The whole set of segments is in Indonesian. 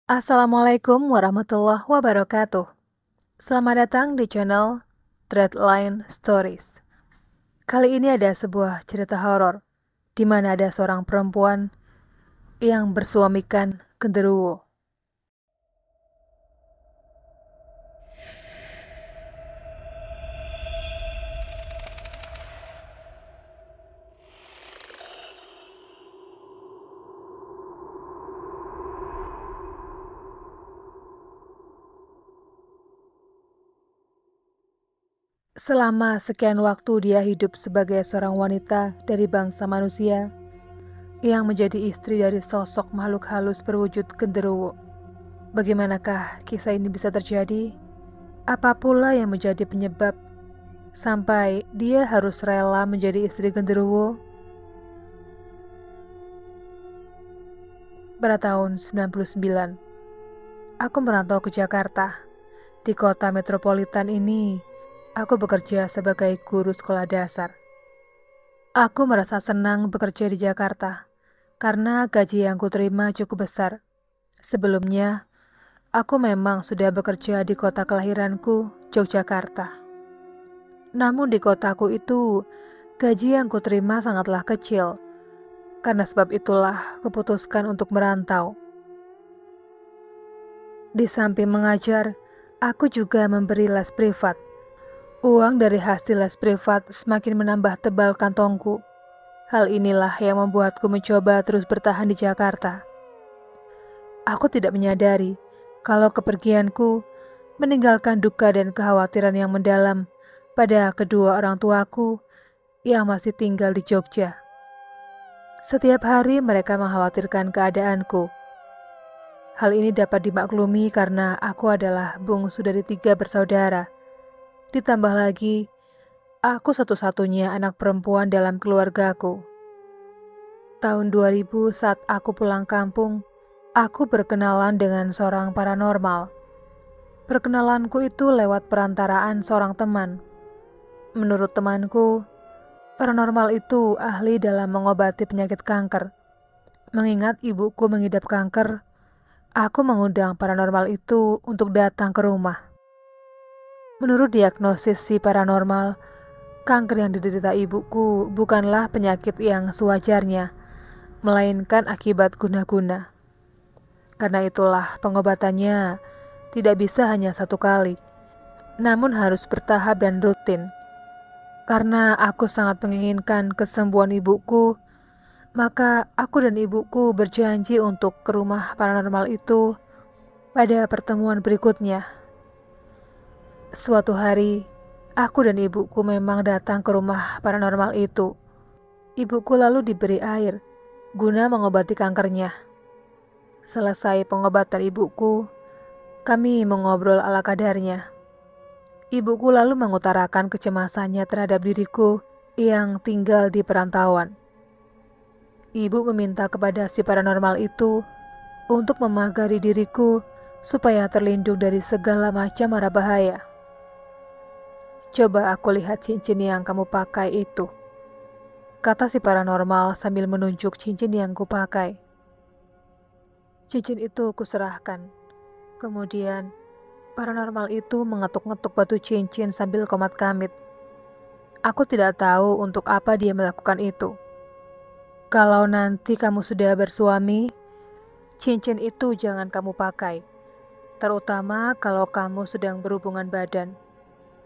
Assalamualaikum warahmatullahi wabarakatuh. Selamat datang di channel Threadline Stories. Kali ini ada sebuah cerita horor di mana ada seorang perempuan yang bersuamikan genderuwo. Selama sekian waktu dia hidup sebagai seorang wanita dari bangsa manusia yang menjadi istri dari sosok makhluk halus berwujud genderuwo. Bagaimanakah kisah ini bisa terjadi? Apa pula yang menjadi penyebab sampai dia harus rela menjadi istri genderuwo? Pada tahun 99, aku merantau ke Jakarta. Di kota metropolitan ini, aku bekerja sebagai guru sekolah dasar. Aku merasa senang bekerja di Jakarta karena gaji yang kuterima cukup besar. Sebelumnya, aku memang sudah bekerja di kota kelahiranku, Yogyakarta. Namun di kotaku itu, gaji yang kuterima sangatlah kecil. Karena sebab itulah kuputuskan untuk merantau. Di samping mengajar, aku juga memberi les privat. Uang dari hasil les privat semakin menambah tebal kantongku. Hal inilah yang membuatku mencoba terus bertahan di Jakarta. Aku tidak menyadari kalau kepergianku meninggalkan duka dan kekhawatiran yang mendalam pada kedua orang tuaku yang masih tinggal di Jogja. Setiap hari mereka mengkhawatirkan keadaanku. Hal ini dapat dimaklumi karena aku adalah bungsu dari 3 bersaudara. Ditambah lagi, aku satu-satunya anak perempuan dalam keluargaku. Tahun 2000 saat aku pulang kampung, aku berkenalan dengan seorang paranormal. Perkenalanku itu lewat perantaraan seorang teman. Menurut temanku, paranormal itu ahli dalam mengobati penyakit kanker. Mengingat ibuku mengidap kanker, aku mengundang paranormal itu untuk datang ke rumah. Menurut diagnosis si paranormal, kanker yang diderita ibuku bukanlah penyakit yang sewajarnya, melainkan akibat guna-guna. Karena itulah pengobatannya tidak bisa hanya 1 kali, namun harus bertahap dan rutin. Karena aku sangat menginginkan kesembuhan ibuku, maka aku dan ibuku berjanji untuk ke rumah paranormal itu pada pertemuan berikutnya. Suatu hari, aku dan ibuku memang datang ke rumah paranormal itu. Ibuku lalu diberi air guna mengobati kankernya. Selesai pengobatan ibuku, kami mengobrol ala kadarnya. Ibuku lalu mengutarakan kecemasannya terhadap diriku yang tinggal di perantauan. Ibu meminta kepada si paranormal itu untuk memagari diriku supaya terlindung dari segala macam mara bahaya. Coba aku lihat cincin yang kamu pakai itu, kata si paranormal sambil menunjuk cincin yang kupakai. Cincin itu kuserahkan. Kemudian, paranormal itu mengetuk-ngetuk batu cincin sambil komat kamit. Aku tidak tahu untuk apa dia melakukan itu. Kalau nanti kamu sudah bersuami, cincin itu jangan kamu pakai, terutama kalau kamu sedang berhubungan badan,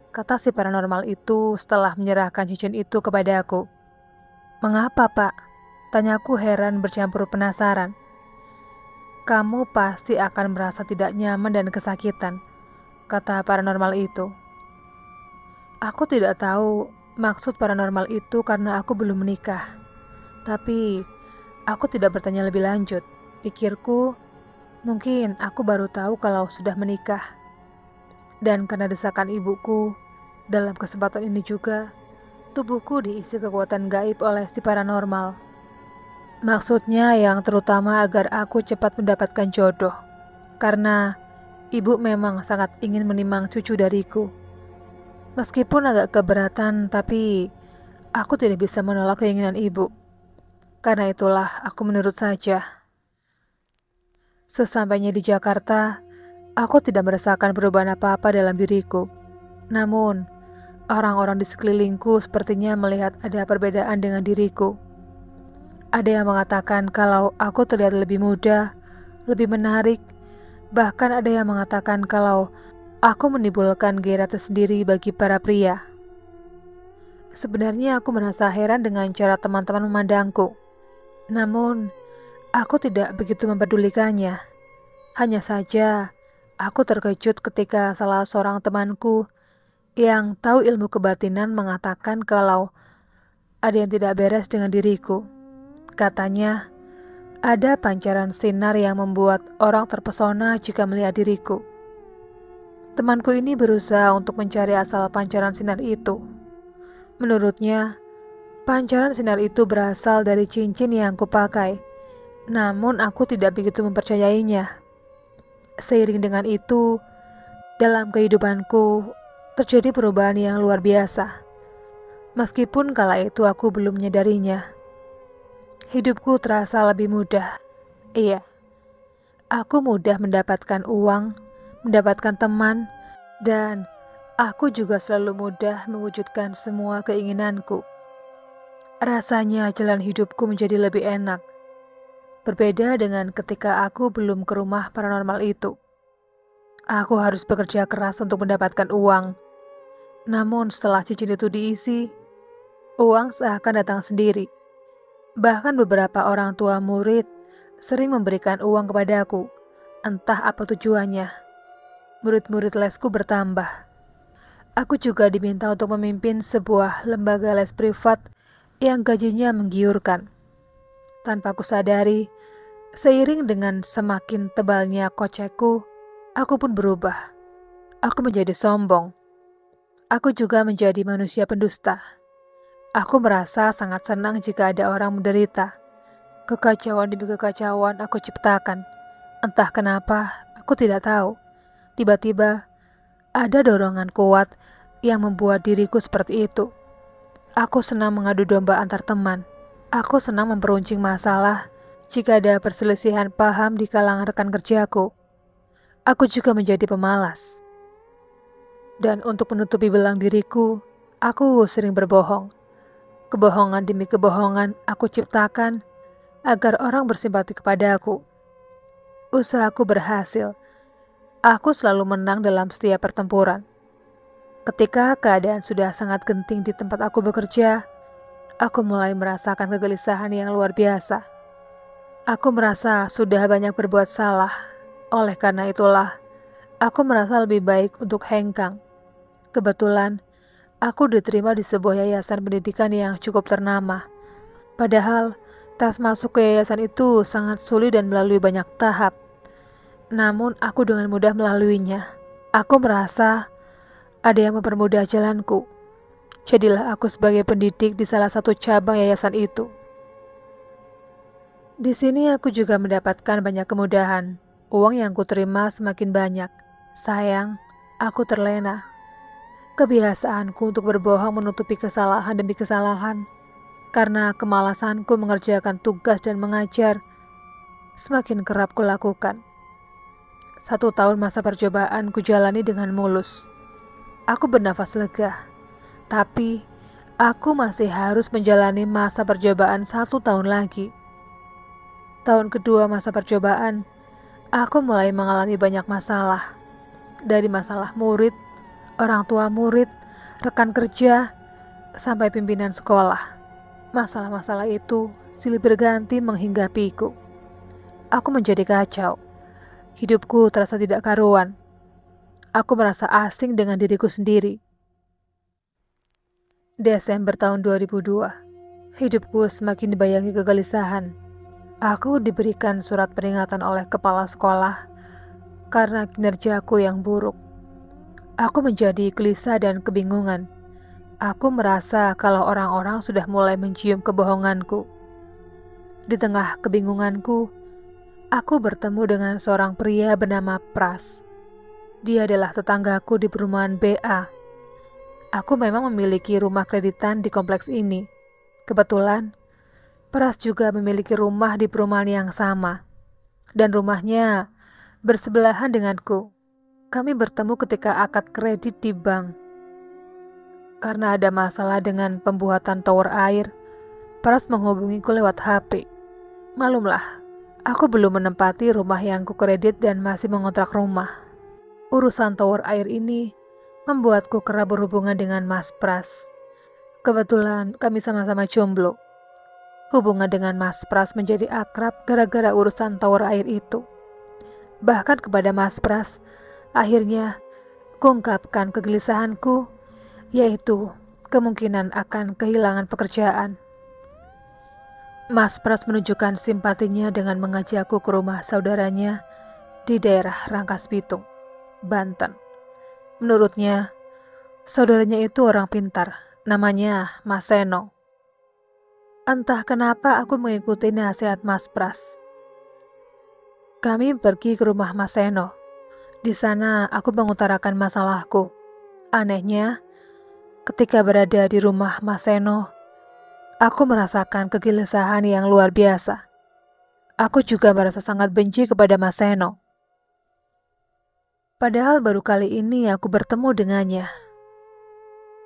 kata si paranormal itu setelah menyerahkan cincin itu kepadaku. Mengapa, Pak? Tanyaku heran bercampur penasaran. Kamu pasti akan merasa tidak nyaman dan kesakitan, kata paranormal itu. Aku tidak tahu maksud paranormal itu karena aku belum menikah. Tapi aku tidak bertanya lebih lanjut. Pikirku, mungkin aku baru tahu kalau sudah menikah. Dan karena desakan ibuku, dalam kesempatan ini juga, tubuhku diisi kekuatan gaib oleh si paranormal. Maksudnya yang terutama agar aku cepat mendapatkan jodoh. Karena ibu memang sangat ingin menimang cucu dariku. Meskipun agak keberatan, tapi aku tidak bisa menolak keinginan ibu. Karena itulah aku menurut saja. Sesampainya di Jakarta, aku tidak merasakan perubahan apa-apa dalam diriku. Namun, orang-orang di sekelilingku sepertinya melihat ada perbedaan dengan diriku. Ada yang mengatakan kalau aku terlihat lebih muda, lebih menarik, bahkan ada yang mengatakan kalau aku menimbulkan gairah tersendiri bagi para pria. Sebenarnya aku merasa heran dengan cara teman-teman memandangku. Namun, aku tidak begitu mempedulikannya. Hanya saja, aku terkejut ketika salah seorang temanku yang tahu ilmu kebatinan mengatakan kalau ada yang tidak beres dengan diriku. Katanya, ada pancaran sinar yang membuat orang terpesona jika melihat diriku. Temanku ini berusaha untuk mencari asal pancaran sinar itu. Menurutnya, pancaran sinar itu berasal dari cincin yang kupakai. Namun aku tidak begitu mempercayainya. Seiring dengan itu, dalam kehidupanku terjadi perubahan yang luar biasa. Meskipun kala itu aku belum menyadarinya. Hidupku terasa lebih mudah. Iya, aku mudah mendapatkan uang, mendapatkan teman, dan aku juga selalu mudah mewujudkan semua keinginanku. Rasanya jalan hidupku menjadi lebih enak. Berbeda dengan ketika aku belum ke rumah paranormal itu. Aku harus bekerja keras untuk mendapatkan uang. Namun setelah cincin itu diisi, uang seakan datang sendiri. Bahkan beberapa orang tua murid sering memberikan uang kepadaku. Entah apa tujuannya. Murid-murid lesku bertambah. Aku juga diminta untuk memimpin sebuah lembaga les privat yang gajinya menggiurkan. Tanpa kusadari, seiring dengan semakin tebalnya kocekku, aku pun berubah. Aku menjadi sombong. Aku juga menjadi manusia pendusta. Aku merasa sangat senang jika ada orang menderita. Kekacauan demi kekacauan aku ciptakan. Entah kenapa, aku tidak tahu. Tiba-tiba, ada dorongan kuat yang membuat diriku seperti itu. Aku senang mengadu domba antar teman. Aku senang memperuncing masalah jika ada perselisihan paham di kalangan rekan kerjaku. Aku juga menjadi pemalas. Dan untuk menutupi belang diriku, aku sering berbohong. Kebohongan demi kebohongan aku ciptakan agar orang bersimpati kepadaku. Usahaku berhasil. Aku selalu menang dalam setiap pertempuran. Ketika keadaan sudah sangat genting di tempat aku bekerja, aku mulai merasakan kegelisahan yang luar biasa. Aku merasa sudah banyak berbuat salah. Oleh karena itulah, aku merasa lebih baik untuk hengkang. Kebetulan, aku diterima di sebuah yayasan pendidikan yang cukup ternama. Padahal, tes masuk ke yayasan itu sangat sulit dan melalui banyak tahap. Namun, aku dengan mudah melaluinya. Aku merasa ada yang mempermudah jalanku. Jadilah aku sebagai pendidik di salah satu cabang yayasan itu. Di sini aku juga mendapatkan banyak kemudahan. Uang yang kuterima semakin banyak. Sayang, aku terlena. Kebiasaanku untuk berbohong menutupi kesalahan demi kesalahan. Karena kemalasanku mengerjakan tugas dan mengajar, semakin kerap kulakukan. 1 tahun masa percobaan kujalani dengan mulus. Aku bernafas lega. Tapi, aku masih harus menjalani masa percobaan 1 tahun lagi. Tahun kedua masa percobaan, aku mulai mengalami banyak masalah. Dari masalah murid, orang tua murid, rekan kerja, sampai pimpinan sekolah. Masalah-masalah itu silih berganti menghinggapiku. Aku menjadi kacau. Hidupku terasa tidak karuan. Aku merasa asing dengan diriku sendiri. Desember tahun 2002, hidupku semakin dibayangi kegelisahan. Aku diberikan surat peringatan oleh kepala sekolah karena kinerjaku yang buruk. Aku menjadi gelisah dan kebingungan. Aku merasa kalau orang-orang sudah mulai mencium kebohonganku. Di tengah kebingunganku, aku bertemu dengan seorang pria bernama Pras. Dia adalah tetanggaku di perumahan BA. Aku memang memiliki rumah kreditan di kompleks ini. Kebetulan, Pras juga memiliki rumah di perumahan yang sama. dan rumahnya bersebelahan denganku. Kami bertemu ketika akad kredit di bank. Karena ada masalah dengan pembuatan tower air, Pras menghubungiku lewat HP. Malumlah, aku belum menempati rumah yang kukredit dan masih mengontrak rumah. Urusan tower air ini membuatku kerap berhubungan dengan Mas Pras. Kebetulan kami sama-sama jomblo. Hubungan dengan Mas Pras menjadi akrab gara-gara urusan tower air itu. Bahkan kepada Mas Pras, akhirnya kuungkapkan kegelisahanku, yaitu kemungkinan akan kehilangan pekerjaan. Mas Pras menunjukkan simpatinya dengan mengajakku ke rumah saudaranya di daerah Rangkas Bitung, Banten. Menurutnya, saudaranya itu orang pintar, namanya Mas Seno. Entah kenapa aku mengikuti nasihat Mas Pras. Kami pergi ke rumah Mas Seno. Di sana aku mengutarakan masalahku. Anehnya, ketika berada di rumah Mas Seno, aku merasakan kegelisahan yang luar biasa. Aku juga merasa sangat benci kepada Mas Seno. Padahal baru kali ini aku bertemu dengannya.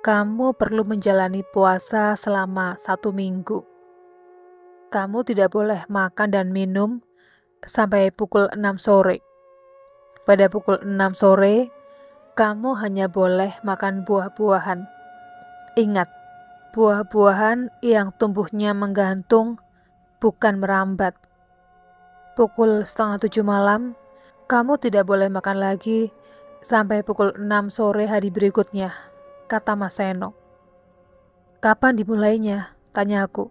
Kamu perlu menjalani puasa selama 1 minggu. Kamu tidak boleh makan dan minum sampai pukul 6 sore. Pada pukul 6 sore, kamu hanya boleh makan buah-buahan. Ingat, buah-buahan yang tumbuhnya menggantung, bukan merambat. Pukul 6:30 malam, kamu tidak boleh makan lagi sampai pukul 6 sore hari berikutnya, kata Mas Seno. Kapan dimulainya? Tanya aku.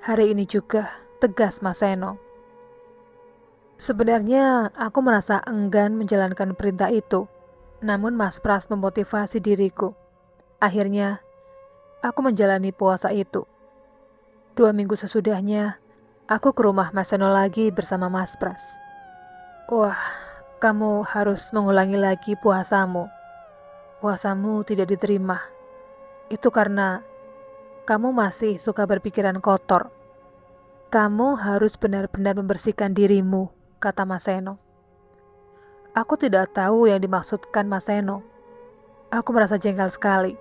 Hari ini juga, tegas Mas Seno. Sebenarnya aku merasa enggan menjalankan perintah itu, namun Mas Pras memotivasi diriku. Akhirnya, aku menjalani puasa itu. 2 minggu sesudahnya, aku ke rumah Mas Seno lagi bersama Mas Pras. Wah, kamu harus mengulangi lagi puasamu. Puasamu tidak diterima. Itu karena kamu masih suka berpikiran kotor. Kamu harus benar-benar membersihkan dirimu, kata Mas Seno. Aku tidak tahu yang dimaksudkan Mas Seno. Aku merasa jengkel sekali.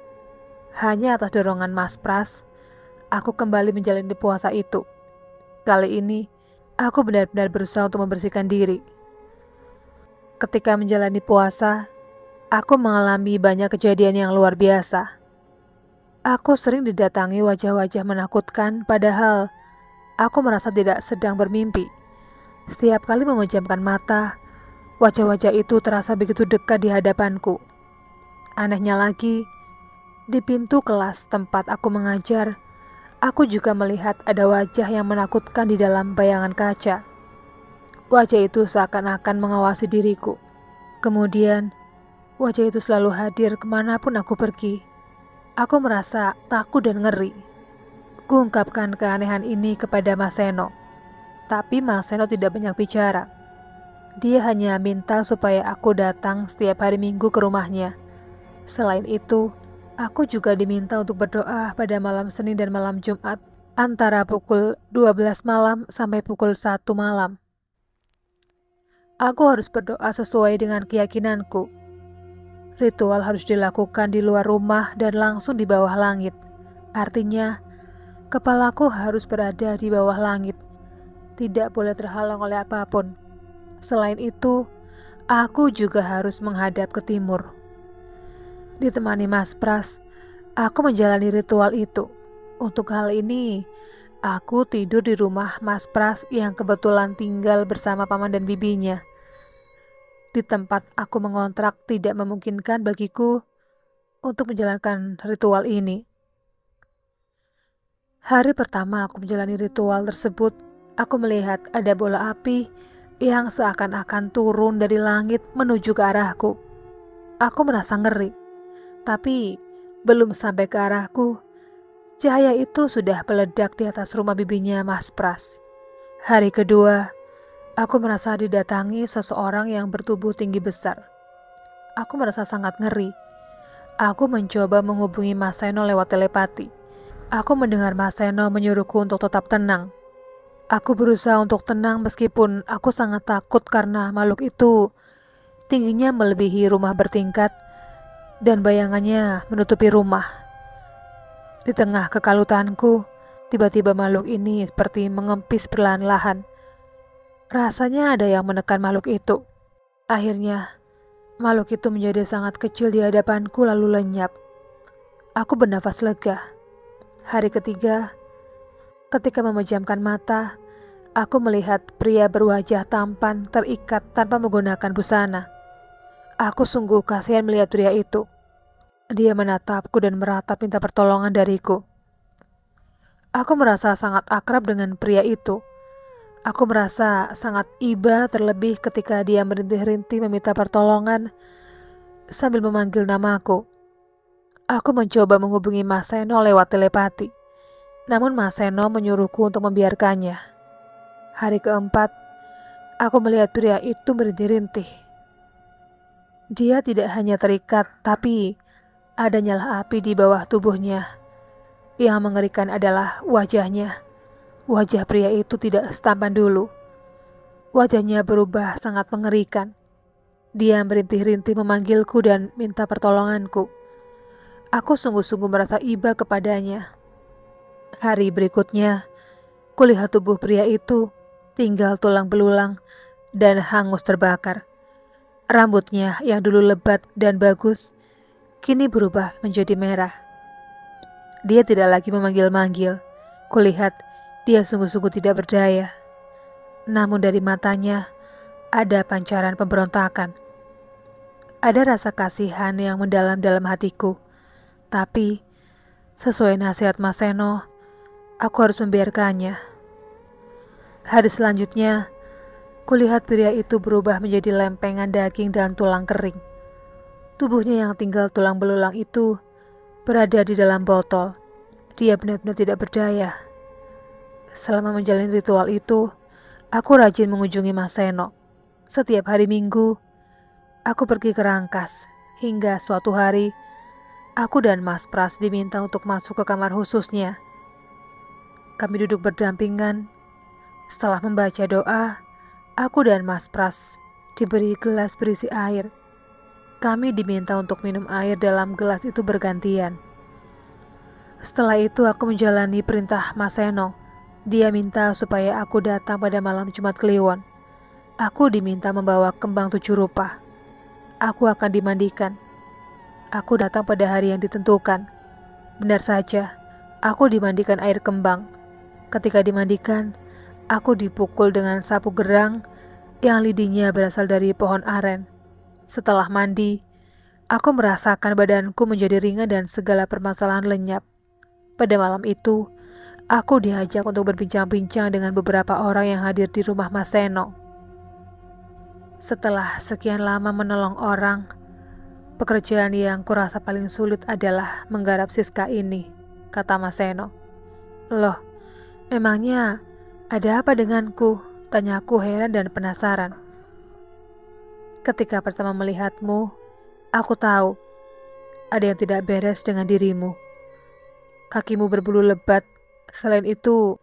Hanya atas dorongan Mas Pras, aku kembali menjalani puasa itu. Kali ini, aku benar-benar berusaha untuk membersihkan diri. Ketika menjalani puasa, aku mengalami banyak kejadian yang luar biasa. Aku sering didatangi wajah-wajah menakutkan, padahal aku merasa tidak sedang bermimpi. Setiap kali memejamkan mata, wajah-wajah itu terasa begitu dekat di hadapanku. Anehnya lagi, di pintu kelas tempat aku mengajar, aku juga melihat ada wajah yang menakutkan di dalam bayangan kaca. Wajah itu seakan-akan mengawasi diriku. Kemudian, wajah itu selalu hadir kemanapun aku pergi. Aku merasa takut dan ngeri. Kuungkapkan keanehan ini kepada Mas Seno. Tapi Mas Seno tidak banyak bicara. Dia hanya minta supaya aku datang setiap hari Minggu ke rumahnya. Selain itu, aku juga diminta untuk berdoa pada malam Senin dan malam Jumat antara pukul 12 malam sampai pukul 1 malam. Aku harus berdoa sesuai dengan keyakinanku. Ritual harus dilakukan di luar rumah dan langsung di bawah langit. Artinya, kepalaku harus berada di bawah langit. Tidak boleh terhalang oleh apapun. Selain itu, aku juga harus menghadap ke timur. Ditemani Mas Pras, aku menjalani ritual itu. Untuk hal ini, aku tidur di rumah Mas Pras yang kebetulan tinggal bersama paman dan bibinya. Di tempat aku mengontrak tidak memungkinkan bagiku untuk menjalankan ritual ini. Hari pertama aku menjalani ritual tersebut, aku melihat ada bola api yang seakan-akan turun dari langit menuju ke arahku. Aku merasa ngeri, tapi belum sampai ke arahku, cahaya itu sudah meledak di atas rumah bibinya Mas Pras. Hari kedua, aku merasa didatangi seseorang yang bertubuh tinggi besar. Aku merasa sangat ngeri. Aku mencoba menghubungi Mas Seno lewat telepati. Aku mendengar Mas Seno menyuruhku untuk tetap tenang. Aku berusaha untuk tenang meskipun aku sangat takut karena makhluk itu tingginya melebihi rumah bertingkat dan bayangannya menutupi rumah. Di tengah kekalutanku, tiba-tiba makhluk ini seperti mengempis perlahan-lahan. Rasanya ada yang menekan makhluk itu. Akhirnya, makhluk itu menjadi sangat kecil di hadapanku lalu lenyap. Aku bernafas lega. Hari ketiga, ketika memejamkan mata, aku melihat pria berwajah tampan terikat tanpa menggunakan busana. Aku sungguh kasihan melihat pria itu. Dia menatapku dan meratap minta pertolongan dariku. Aku merasa sangat akrab dengan pria itu. Aku merasa sangat iba terlebih ketika dia merintih-rintih meminta pertolongan sambil memanggil namaku. Aku mencoba menghubungi Mas Seno lewat telepati. Namun Mas Seno menyuruhku untuk membiarkannya. Hari keempat, aku melihat pria itu merintih-rintih. Dia tidak hanya terikat, tapi ada nyala api di bawah tubuhnya. Yang mengerikan adalah wajahnya. Wajah pria itu tidak setampan dulu. Wajahnya berubah sangat mengerikan. Dia merintih-rintih memanggilku dan minta pertolonganku. Aku sungguh-sungguh merasa iba kepadanya. Hari berikutnya, kulihat tubuh pria itu tinggal tulang belulang dan hangus terbakar. Rambutnya yang dulu lebat dan bagus, kini berubah menjadi merah. Dia tidak lagi memanggil-manggil. Kulihat dia sungguh-sungguh tidak berdaya. Namun dari matanya ada pancaran pemberontakan. Ada rasa kasihan yang mendalam dalam hatiku. Tapi, sesuai nasihat Mas Seno, aku harus membiarkannya. Hari selanjutnya, kulihat pria itu berubah menjadi lempengan daging dan tulang kering. Tubuhnya yang tinggal tulang belulang itu berada di dalam botol. Dia benar-benar tidak berdaya. Selama menjalani ritual itu, aku rajin mengunjungi Mas Seno. Setiap hari Minggu, aku pergi ke Rangkas. Hingga suatu hari, aku dan Mas Pras diminta untuk masuk ke kamar khususnya. Kami duduk berdampingan. Setelah membaca doa, aku dan Mas Pras diberi gelas berisi air. Kami diminta untuk minum air dalam gelas itu bergantian. Setelah itu aku menjalani perintah Mas Seno. Dia minta supaya aku datang pada malam Jumat Kliwon. Aku diminta membawa kembang 7 rupa. Aku akan dimandikan. Aku datang pada hari yang ditentukan. Benar saja, aku dimandikan air kembang. Ketika dimandikan, aku dipukul dengan sapu gerang yang lidinya berasal dari pohon aren. Setelah mandi, aku merasakan badanku menjadi ringan dan segala permasalahan lenyap. Pada malam itu, aku diajak untuk berbincang-bincang dengan beberapa orang yang hadir di rumah Mas Seno. Setelah sekian lama menolong orang, pekerjaan yang kurasa paling sulit adalah menggarap Siska ini, kata Mas Seno. Loh, memangnya ada apa denganku? Tanyaku heran dan penasaran. Ketika pertama melihatmu, aku tahu ada yang tidak beres dengan dirimu. Kakimu berbulu lebat, selain itu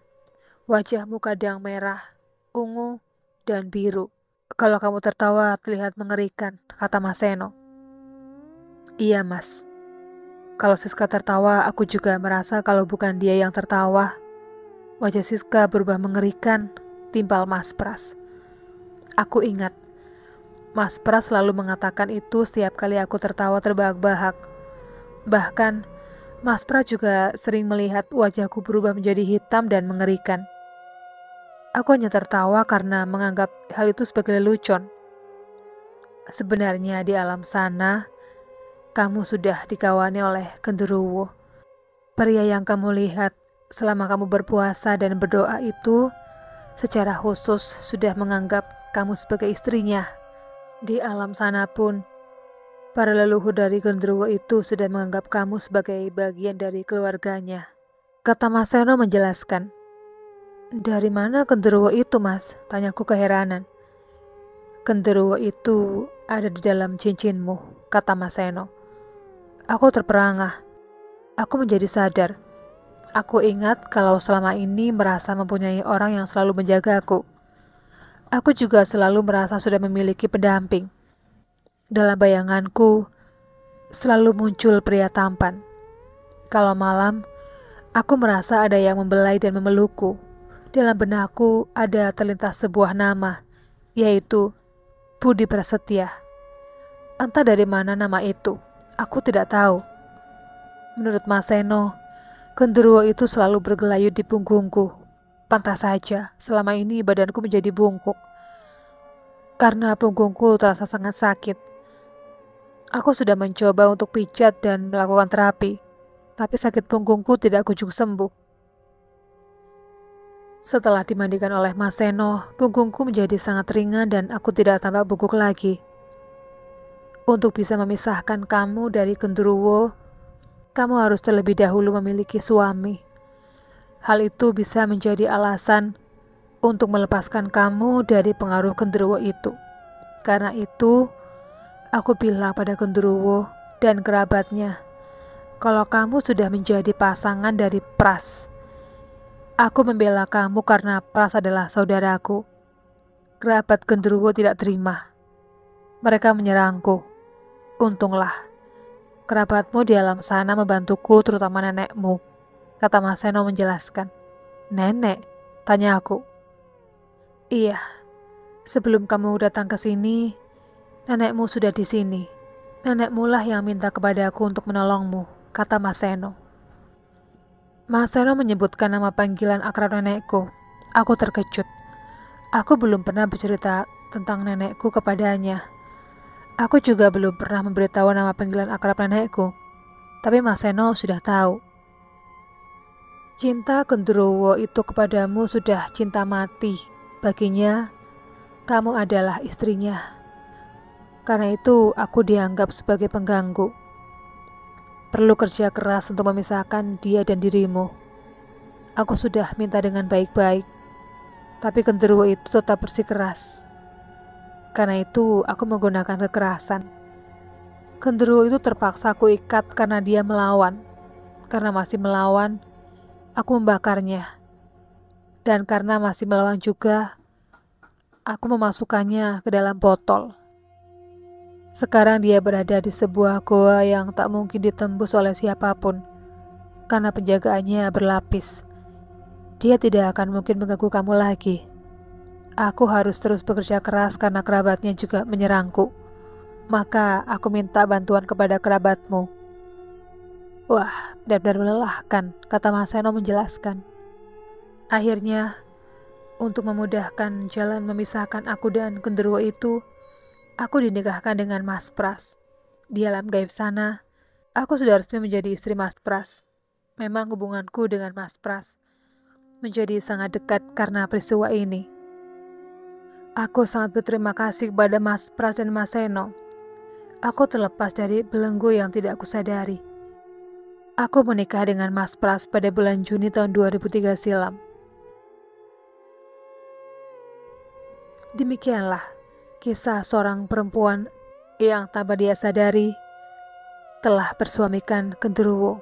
wajahmu kadang merah, ungu, dan biru. Kalau kamu tertawa terlihat mengerikan, kata Mas Seno. Iya Mas, kalau Siska tertawa aku juga merasa kalau bukan dia yang tertawa. Wajah Siska berubah mengerikan, timpal Mas Pras. Aku ingat, Mas Pras selalu mengatakan itu setiap kali aku tertawa terbahak-bahak. Bahkan, Mas Pras juga sering melihat wajahku berubah menjadi hitam dan mengerikan. Aku hanya tertawa karena menganggap hal itu sebagai lelucon. Sebenarnya di alam sana, kamu sudah dikawani oleh genderuwo. Pria yang kamu lihat selama kamu berpuasa dan berdoa itu secara khusus sudah menganggap kamu sebagai istrinya. Di alam sana pun, para leluhur dari genderuwo itu sudah menganggap kamu sebagai bagian dari keluarganya. Kata Mas Seno menjelaskan. Dari mana genderuwo itu, Mas? Tanyaku keheranan. Genderuwo itu ada di dalam cincinmu, kata Mas Seno. Aku terperangah. Aku menjadi sadar. Aku ingat kalau selama ini merasa mempunyai orang yang selalu menjagaku. Aku juga selalu merasa sudah memiliki pendamping. Dalam bayanganku, selalu muncul pria tampan. Kalau malam, aku merasa ada yang membelai dan memelukku. Dalam benakku ada terlintas sebuah nama, yaitu Budi Prasetya. Entah dari mana nama itu, aku tidak tahu. Menurut Mas Seno, genderuwo itu selalu bergelayut di punggungku. Pantas saja, selama ini badanku menjadi bungkuk. Karena punggungku terasa sangat sakit. Aku sudah mencoba untuk pijat dan melakukan terapi, tapi sakit punggungku tidak kunjung sembuh. Setelah dimandikan oleh Mas Seno, punggungku menjadi sangat ringan dan aku tidak tampak bungkuk lagi. Untuk bisa memisahkan kamu dari genderuwo, kamu harus terlebih dahulu memiliki suami. Hal itu bisa menjadi alasan untuk melepaskan kamu dari pengaruh genderuwo itu. Karena itu, aku bilang pada genderuwo dan kerabatnya, kalau kamu sudah menjadi pasangan dari Pras, aku membela kamu karena Pras adalah saudaraku. Kerabat genderuwo tidak terima. Mereka menyerangku. Untunglah, kerabatmu di alam sana membantuku, terutama nenekmu, kata Mas Seno menjelaskan. Nenek? Tanya aku. Iya, sebelum kamu datang ke sini, nenekmu sudah di sini. Nenekmu lah yang minta kepadaku untuk menolongmu, kata Mas Seno. Mas Seno menyebutkan nama panggilan akrab nenekku. Aku terkejut. Aku belum pernah bercerita tentang nenekku kepadanya. Aku juga belum pernah memberitahu nama panggilan akrab nenekku. Tapi Mas Seno sudah tahu. Cinta genderuwo itu kepadamu sudah cinta mati. Baginya, kamu adalah istrinya. Karena itu, aku dianggap sebagai pengganggu. Perlu kerja keras untuk memisahkan dia dan dirimu. Aku sudah minta dengan baik-baik, tapi genderuwo itu tetap bersikeras. Karena itu, aku menggunakan kekerasan. Genderuwo itu terpaksa aku ikat karena dia melawan. Karena masih melawan, aku membakarnya. Dan karena masih melawan juga, aku memasukkannya ke dalam botol. Sekarang dia berada di sebuah goa yang tak mungkin ditembus oleh siapapun. Karena penjagaannya berlapis. Dia tidak akan mungkin mengganggu kamu lagi. Aku harus terus bekerja keras karena kerabatnya juga menyerangku. Maka aku minta bantuan kepada kerabatmu. Wah, benar-benar melelahkan, kata Mas Seno menjelaskan. Akhirnya, untuk memudahkan jalan memisahkan aku dan genderuwo itu, aku dinikahkan dengan Mas Pras. Di alam gaib sana, aku sudah resmi menjadi istri Mas Pras. Memang hubunganku dengan Mas Pras menjadi sangat dekat karena peristiwa ini. Aku sangat berterima kasih kepada Mas Pras dan Mas Seno. Aku terlepas dari belenggu yang tidak aku sadari. Aku menikah dengan Mas Pras pada bulan Juni tahun 2003 silam. Demikianlah kisah seorang perempuan yang tanpa dia sadari telah bersuamikan genderuwo.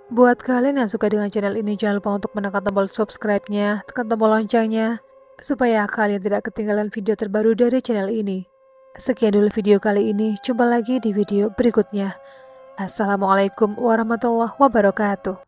Buat kalian yang suka dengan channel ini, jangan lupa untuk menekan tombol subscribe-nya, tekan tombol loncengnya, supaya kalian tidak ketinggalan video terbaru dari channel ini. Sekian dulu video kali ini, jumpa lagi di video berikutnya. Assalamualaikum warahmatullahi wabarakatuh.